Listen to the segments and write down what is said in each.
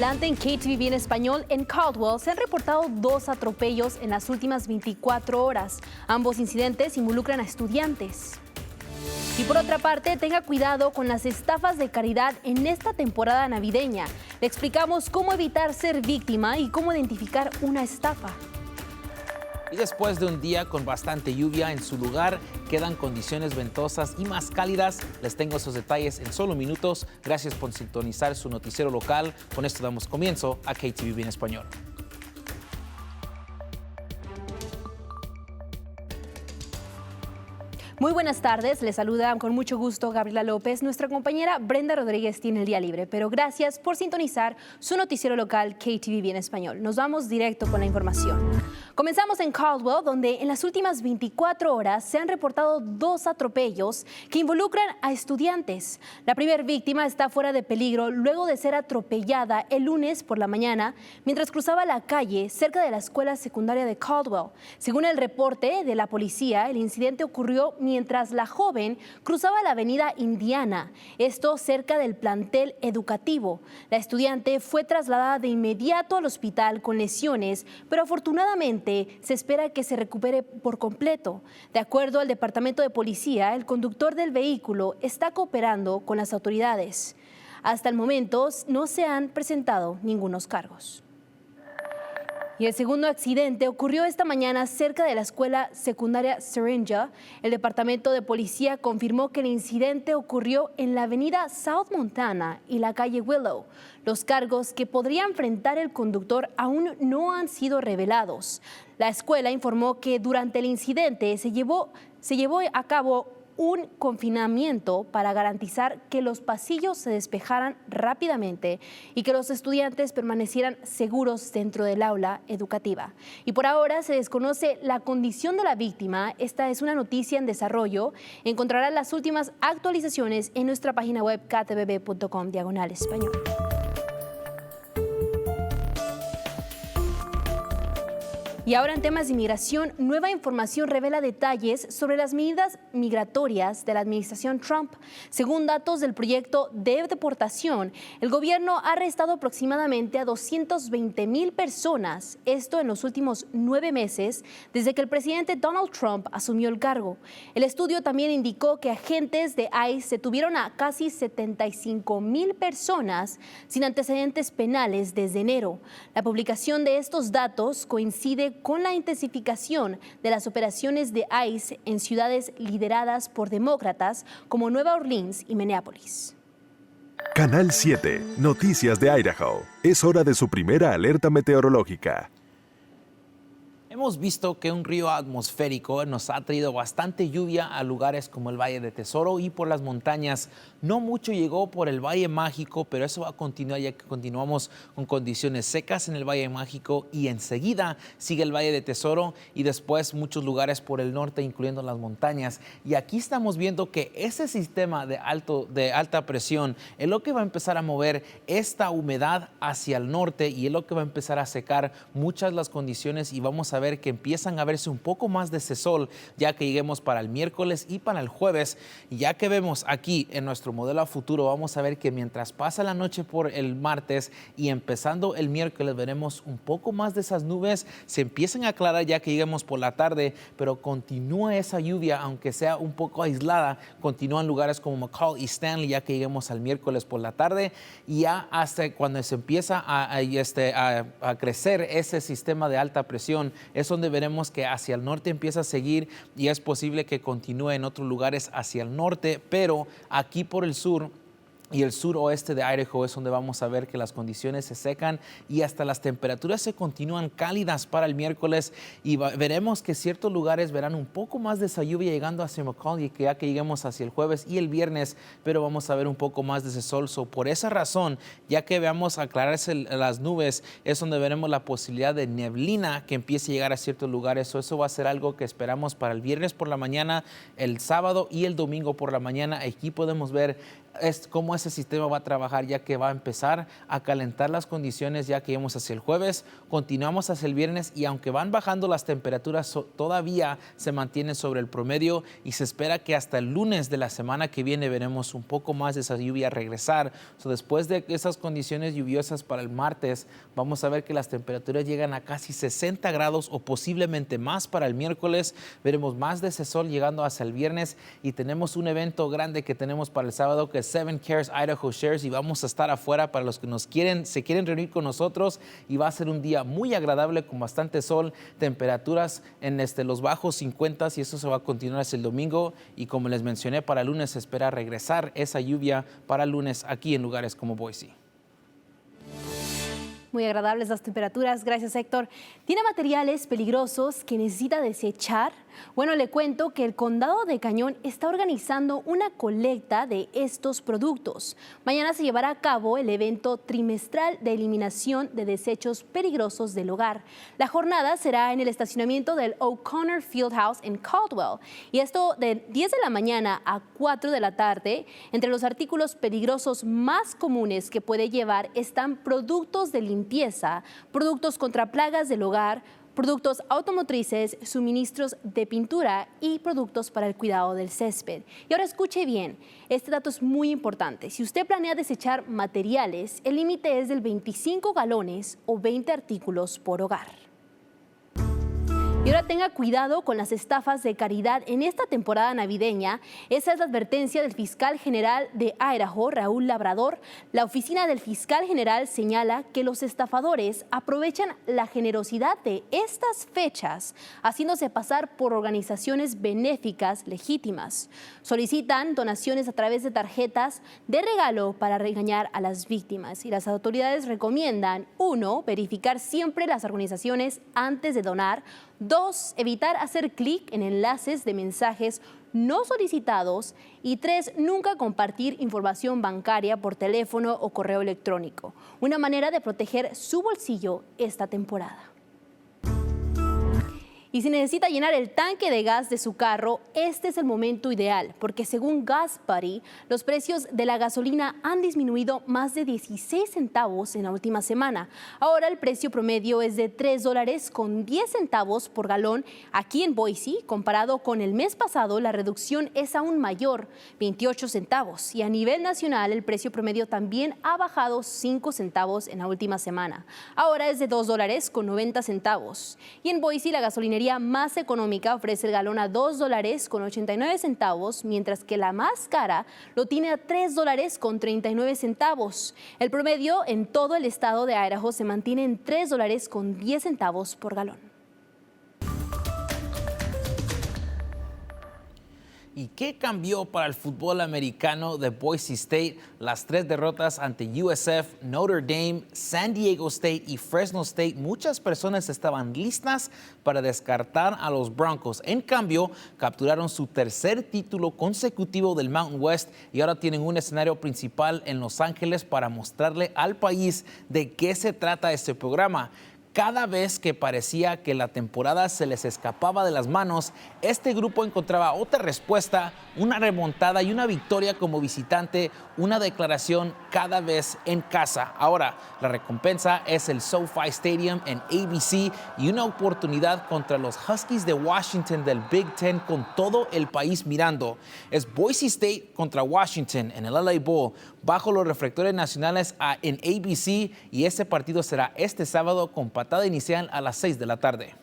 Adelante en KTVB en español, en Caldwell se han reportado 2 atropellos en las últimas 24 horas. Ambos incidentes involucran a estudiantes. Y por otra parte, tenga cuidado con las estafas de caridad en esta temporada navideña. Le explicamos cómo evitar ser víctima y cómo identificar una estafa. Y después de un día con bastante lluvia, en su lugar quedan condiciones ventosas y más cálidas. Les tengo esos detalles en solo minutos. Gracias por sintonizar su noticiero local. Con esto damos comienzo a KTVB en español. Muy buenas tardes, les saluda con mucho gusto Gabriela López. Nuestra compañera Brenda Rodríguez tiene el día libre, pero gracias por sintonizar su noticiero local KTVB en español. Nos vamos directo con la información. Comenzamos en Caldwell, donde en las últimas 24 horas se han reportado 2 atropellos que involucran a estudiantes. La primera víctima está fuera de peligro luego de ser atropellada el lunes por la mañana mientras cruzaba la calle cerca de la escuela secundaria de Caldwell. Según el reporte de la policía, el incidente ocurrió mientras la joven cruzaba la avenida Indiana, esto cerca del plantel educativo. La estudiante fue trasladada de inmediato al hospital con lesiones, pero afortunadamente se espera que se recupere por completo. De acuerdo al Departamento de Policía, el conductor del vehículo está cooperando con las autoridades. Hasta el momento no se han presentado ningunos cargos. Y el segundo accidente ocurrió esta mañana cerca de la escuela secundaria Syringa. El Departamento de Policía confirmó que el incidente ocurrió en la avenida South Montana y la calle Willow. Los cargos que podría enfrentar el conductor aún no han sido revelados. La escuela informó que durante el incidente se llevó a cabo un confinamiento para garantizar que los pasillos se despejaran rápidamente y que los estudiantes permanecieran seguros dentro del aula educativa. Y por ahora se desconoce la condición de la víctima. Esta es una noticia en desarrollo. Encontrarán las últimas actualizaciones en nuestra página web ktvb.com/español. Y ahora en temas de inmigración, nueva información revela detalles sobre las medidas migratorias de la administración Trump. Según datos del proyecto de deportación, el gobierno ha arrestado aproximadamente a 220,000 personas, esto en los últimos 9 meses, desde que el presidente Donald Trump asumió el cargo. El estudio también indicó que agentes de ICE detuvieron a casi 75,000 personas sin antecedentes penales desde enero. La publicación de estos datos coincide con la intensificación de las operaciones de ICE en ciudades lideradas por demócratas como Nueva Orleans y Minneapolis. Canal 7, Noticias de Idaho. Es hora de su primera alerta meteorológica. Hemos visto que un río atmosférico nos ha traído bastante lluvia a lugares como el Valle de Tesoro y por las montañas. No mucho llegó por el Valle Mágico, pero eso va a continuar ya que continuamos con condiciones secas en el Valle Mágico y enseguida sigue el Valle de Tesoro y después muchos lugares por el norte, incluyendo las montañas. Y aquí estamos viendo que ese sistema de alta presión es lo que va a empezar a mover esta humedad hacia el norte y es lo que va a empezar a secar muchas de las condiciones y vamos a ver que empiezan a verse un poco más de ese sol ya que lleguemos para el miércoles y para el jueves. Y ya que vemos aquí en nuestro modelo a futuro, vamos a ver que mientras pasa la noche por el martes y empezando el miércoles veremos un poco más de esas nubes, se empiezan a aclarar ya que lleguemos por la tarde, pero continúa esa lluvia, aunque sea un poco aislada, continúan lugares como McCall y Stanley ya que lleguemos al miércoles por la tarde y ya hasta cuando se empieza a crecer ese sistema de alta presión es donde veremos que hacia el norte empieza a seguir y es posible que continúe en otros lugares hacia el norte, pero aquí por el sur y el suroeste de Idaho es donde vamos a ver que las condiciones se secan y hasta las temperaturas se continúan cálidas para el miércoles y veremos que ciertos lugares verán un poco más de esa lluvia llegando hacia McCall y que ya que lleguemos hacia el jueves y el viernes, pero vamos a ver un poco más de ese sol. Por esa razón, ya que veamos aclararse las nubes, es donde veremos la posibilidad de neblina que empiece a llegar a ciertos lugares. Eso va a ser algo que esperamos para el viernes por la mañana, el sábado y el domingo por la mañana. Aquí podemos ver es cómo ese sistema va a trabajar, ya que va a empezar a calentar las condiciones ya que íbamos hacia el jueves, continuamos hacia el viernes y aunque van bajando las temperaturas, todavía se mantienen sobre el promedio y se espera que hasta el lunes de la semana que viene veremos un poco más de esa lluvia regresar. Después de esas condiciones lluviosas para el martes, vamos a ver que las temperaturas llegan a casi 60 grados o posiblemente más para el miércoles. Veremos más de ese sol llegando hacia el viernes y tenemos un evento grande que tenemos para el sábado que es 7 Cares Idaho Shares y vamos a estar afuera para los que se quieren reunir con nosotros y va a ser un día muy agradable con bastante sol, temperaturas en los bajos 50 y eso se va a continuar hasta el domingo y como les mencioné para el lunes se espera regresar esa lluvia para el lunes aquí en lugares como Boise. Muy agradables las temperaturas, gracias Héctor. ¿Tiene materiales peligrosos que necesita desechar? Bueno, le cuento que el Condado de Cañón está organizando una colecta de estos productos. Mañana se llevará a cabo el evento trimestral de eliminación de desechos peligrosos del hogar. La jornada será en el estacionamiento del O'Connor Fieldhouse en Caldwell. Y esto de 10 de la mañana a 4 de la tarde. Entre los artículos peligrosos más comunes que puede llevar están productos de limpieza, productos contra plagas del hogar, productos automotrices, suministros de pintura y productos para el cuidado del césped. Y ahora escuche bien, este dato es muy importante. Si usted planea desechar materiales, el límite es de 25 galones o 20 artículos por hogar. Y ahora tenga cuidado con las estafas de caridad en esta temporada navideña. Esa es la advertencia del fiscal general de Idaho, Raúl Labrador. La oficina del fiscal general señala que los estafadores aprovechan la generosidad de estas fechas, haciéndose pasar por organizaciones benéficas legítimas. Solicitan donaciones a través de tarjetas de regalo para regañar a las víctimas. Y las autoridades recomiendan, 1, verificar siempre las organizaciones antes de donar. 2, evitar hacer clic en enlaces de mensajes no solicitados. Y 3, nunca compartir información bancaria por teléfono o correo electrónico. Una manera de proteger su bolsillo esta temporada. Y si necesita llenar el tanque de gas de su carro, este es el momento ideal, porque según Gas Buddy, los precios de la gasolina han disminuido más de 16 centavos en la última semana. Ahora el precio promedio es de $3.10 por galón aquí en Boise. Comparado con el mes pasado, la reducción es aún mayor, 28 centavos. Y a nivel nacional, el precio promedio también ha bajado 5 centavos en la última semana. Ahora es de $2.90. Y en Boise, la gasolinera más económica ofrece el galón a $2.89, mientras que la más cara lo tiene a $3.39. El promedio en todo el estado de Idaho se mantiene en $3.10 por galón. ¿Y qué cambió para el fútbol americano de Boise State? Las 3 derrotas ante USF, Notre Dame, San Diego State y Fresno State. Muchas personas estaban listas para descartar a los Broncos. En cambio, capturaron su tercer título consecutivo del Mountain West y ahora tienen un escenario principal en Los Ángeles para mostrarle al país de qué se trata este programa. Cada vez que parecía que la temporada se les escapaba de las manos, este grupo encontraba otra respuesta, una remontada y una victoria como visitante, una declaración cada vez en casa. Ahora, la recompensa es el SoFi Stadium en ABC y una oportunidad contra los Huskies de Washington del Big Ten con todo el país mirando. Es Boise State contra Washington en el LA Bowl, bajo los reflectores nacionales en ABC, y ese partido será este sábado con patada inicial a las 6 de la tarde.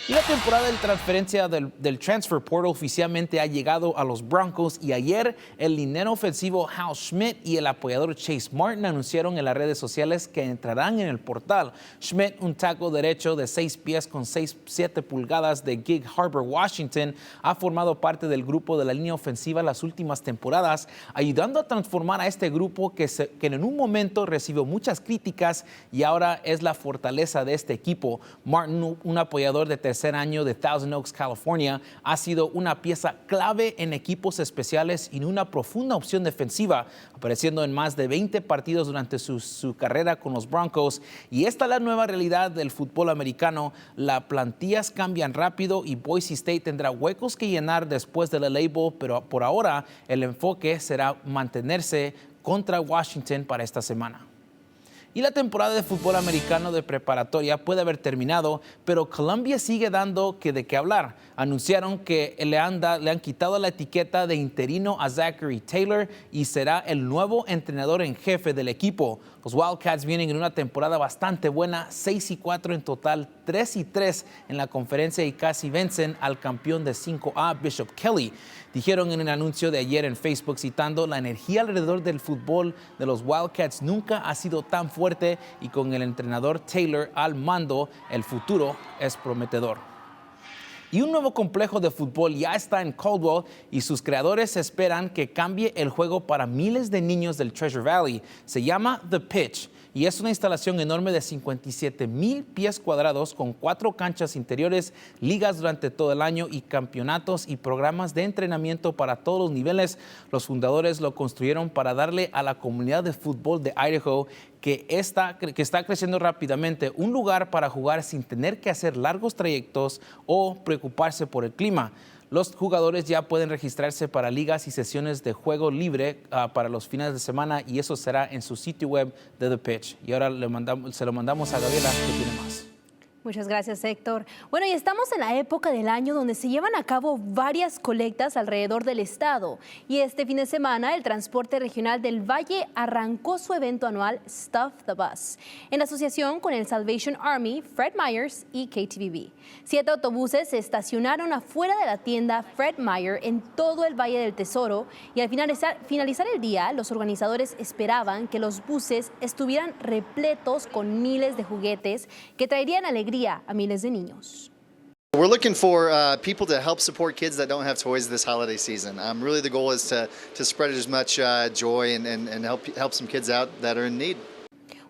Y la temporada de transferencia del Transfer Portal oficialmente ha llegado a los Broncos y ayer el liniero ofensivo Hal Schmidt y el apoyador Chase Martin anunciaron en las redes sociales que entrarán en el portal. Schmidt, un tackle derecho de 6 pies con 6'7" pulgadas de Gig Harbor, Washington, ha formado parte del grupo de la línea ofensiva las últimas temporadas, ayudando a transformar a este grupo que en un momento recibió muchas críticas y ahora es la fortaleza de este equipo. Martin, un apoyador de tercer año de Thousand Oaks, California, ha sido una pieza clave en equipos especiales y una profunda opción defensiva, apareciendo en más de 20 partidos durante su carrera con los Broncos. Y esta es la nueva realidad del fútbol americano. Las plantillas cambian rápido y Boise State tendrá huecos que llenar después del LA Bowl, pero por ahora el enfoque será mantenerse contra Washington para esta semana. Y la temporada de fútbol americano de preparatoria puede haber terminado, pero Columbia sigue dando de qué hablar. Anunciaron que le han quitado la etiqueta de interino a Zachary Taylor y será el nuevo entrenador en jefe del equipo. Los Wildcats vienen en una temporada bastante buena, 6-4 en total, 3-3 en la conferencia y casi vencen al campeón de 5A, Bishop Kelly. Dijeron en el anuncio de ayer en Facebook, citando: la energía alrededor del fútbol de los Wildcats nunca ha sido tan fuerte y con el entrenador Taylor al mando, el futuro es prometedor. Y un nuevo complejo de fútbol ya está en Caldwell y sus creadores esperan que cambie el juego para miles de niños del Treasure Valley. Se llama The Pitch y es una instalación enorme de 57,000 pies cuadrados con 4 canchas interiores, ligas durante todo el año y campeonatos y programas de entrenamiento para todos los niveles. Los fundadores lo construyeron para darle a la comunidad de fútbol de Idaho, que está creciendo rápidamente, un lugar para jugar sin tener que hacer largos trayectos o preocuparse por el clima. Los jugadores ya pueden registrarse para ligas y sesiones de juego libre para los fines de semana, y eso será en su sitio web de The Pitch. Y ahora se lo mandamos a Gabriela, que tiene más. Muchas gracias, Héctor. Bueno, y estamos en la época del año donde se llevan a cabo varias colectas alrededor del estado. Y este fin de semana, el Transporte Regional del Valle arrancó su evento anual Stuff the Bus, en asociación con el Salvation Army, Fred Meyers y KTVB. 7 autobuses se estacionaron afuera de la tienda Fred Meyer en todo el Valle del Tesoro, y al finalizar el día, los organizadores esperaban que los buses estuvieran repletos con miles de juguetes que traerían alegría a miles de niños. We're looking for people to help support kids that don't have toys this holiday season. Really the goal is to spread as much joy and help some kids out that are in need.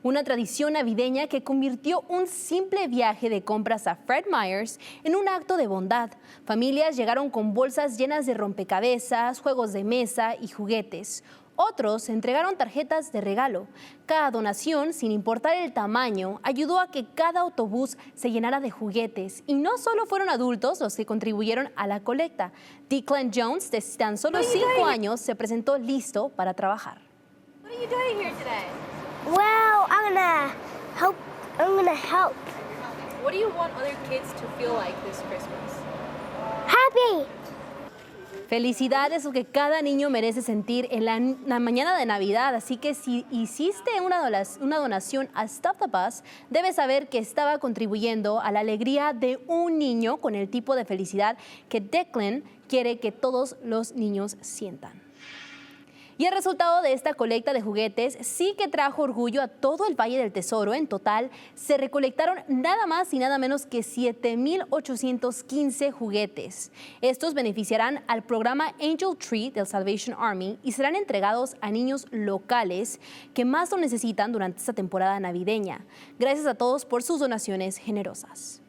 Una tradición navideña que convirtió un simple viaje de compras a Fred Meyers en un acto de bondad. Familias llegaron con bolsas llenas de rompecabezas, juegos de mesa y juguetes. Otros entregaron tarjetas de regalo. Cada donación, sin importar el tamaño, ayudó a que cada autobús se llenara de juguetes. Y no solo fueron adultos los que contribuyeron a la colecta. Declan Jones, de tan solo 5 años, se presentó listo para trabajar. What are you doing here today? Well, I'm gonna help. What do you want other kids to feel like this Christmas? Happy. Felicidades, porque cada niño merece sentir en la mañana de Navidad. Así que si hiciste una donación a Stop the Bus, debes saber que estaba contribuyendo a la alegría de un niño con el tipo de felicidad que Declan quiere que todos los niños sientan. Y el resultado de esta colecta de juguetes sí que trajo orgullo a todo el Valle del Tesoro. En total, se recolectaron nada más y nada menos que 7,815 juguetes. Estos beneficiarán al programa Angel Tree del Salvation Army y serán entregados a niños locales que más lo necesitan durante esta temporada navideña. Gracias a todos por sus donaciones generosas.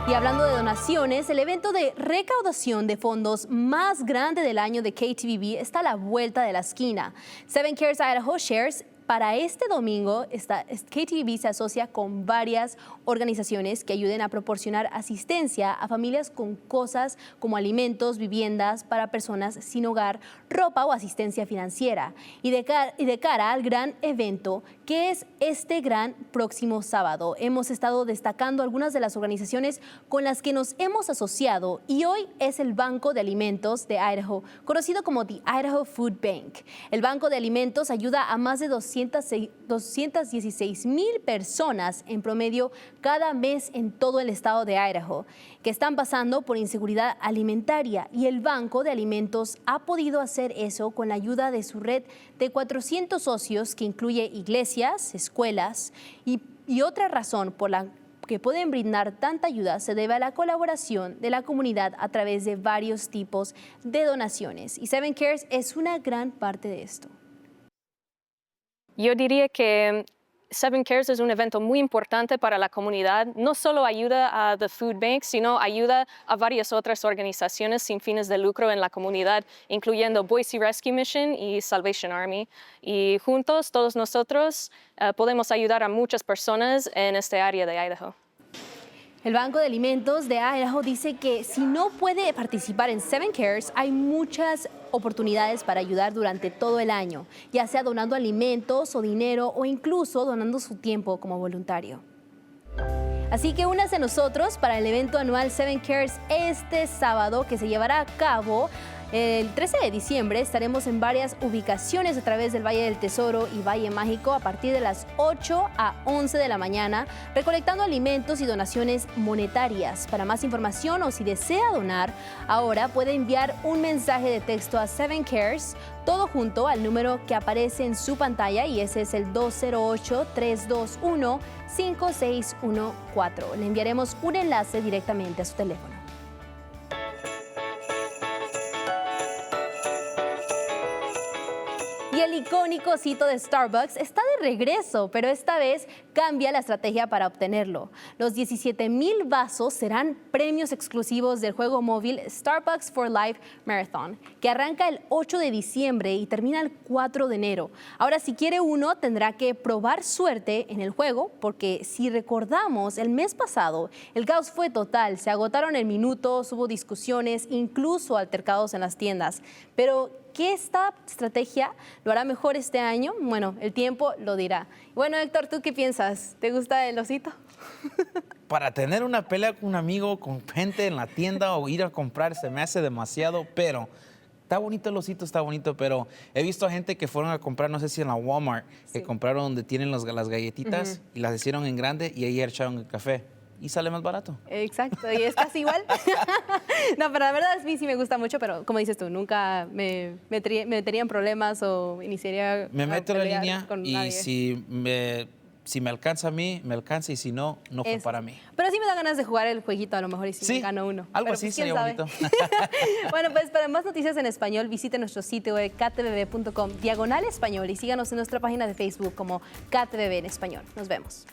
Y hablando de donaciones, el evento de recaudación de fondos más grande del año de KTVB está a la vuelta de la esquina. Seven Cares Idaho Shares. Para este domingo, KTVB se asocia con varias organizaciones que ayuden a proporcionar asistencia a familias con cosas como alimentos, viviendas para personas sin hogar, ropa o asistencia financiera. Y de cara al gran evento, que es este gran próximo sábado, hemos estado destacando algunas de las organizaciones con las que nos hemos asociado, y hoy es el Banco de Alimentos de Idaho, conocido como The Idaho Food Bank. El Banco de Alimentos ayuda a más de 216,000 personas en promedio cada mes en todo el estado de Idaho que están pasando por inseguridad alimentaria, y el Banco de Alimentos ha podido hacer eso con la ayuda de su red de 400 socios que incluye iglesias, escuelas y otra razón por la que pueden brindar tanta ayuda se debe a la colaboración de la comunidad a través de varios tipos de donaciones, y Seven Cares es una gran parte de esto. Yo diría que Seven Cares es un evento muy importante para la comunidad. No solo ayuda a The Food Bank, sino ayuda a varias otras organizaciones sin fines de lucro en la comunidad, incluyendo Boise Rescue Mission y Salvation Army. Y juntos, todos nosotros, podemos ayudar a muchas personas en este área de Idaho. El Banco de Alimentos de Idaho dice que si no puede participar en Seven Cares, hay muchas oportunidades para ayudar durante todo el año, ya sea donando alimentos o dinero o incluso donando su tiempo como voluntario. Así que únase a nosotros para el evento anual Seven Cares este sábado que se llevará a cabo el 13 de diciembre. Estaremos en varias ubicaciones a través del Valle del Tesoro y Valle Mágico a partir de las 8 a 11 de la mañana, recolectando alimentos y donaciones monetarias. Para más información o si desea donar, ahora puede enviar un mensaje de texto a Seven Cares, todo junto al número que aparece en su pantalla y ese es el 208-321-5614. Le enviaremos un enlace directamente a su teléfono. Y el icónico osito de Starbucks está de regreso, pero esta vez cambia la estrategia para obtenerlo. Los 17,000 vasos serán premios exclusivos del juego móvil Starbucks for Life Marathon, que arranca el 8 de diciembre y termina el 4 de enero. Ahora, si quiere uno, tendrá que probar suerte en el juego, porque si recordamos, el mes pasado el caos fue total. Se agotaron en minutos, hubo discusiones, incluso altercados en las tiendas. Pero ¿qué esta estrategia lo hará mejor este año? Bueno, el tiempo lo dirá. Bueno, Héctor, ¿tú qué piensas? ¿Te gusta el osito? Para tener una pelea con un amigo, con gente en la tienda o ir a comprar, se me hace demasiado, pero está bonito el osito, está bonito, pero he visto a gente que fueron a comprar, no sé si en la Walmart, que compraron donde tienen las galletitas y las hicieron en grande y ahí echaron el café. Y sale más barato. Exacto, y es casi igual. No, pero la verdad a mí sí me gusta mucho, pero como dices tú, nunca me metería en problemas o iniciaría. Me meto en la línea con y nadie. si me alcanza a mí, me alcanza, y si no, no fue para mí. Pero sí me da ganas de jugar el jueguito, a lo mejor, y si me gano uno. Algo Pero, así pues, sería ¿quién bonito. sabe? Bueno, pues para más noticias en español, visite nuestro sitio web ktvb.com/español y síganos en nuestra página de Facebook como KTVB en español. Nos vemos.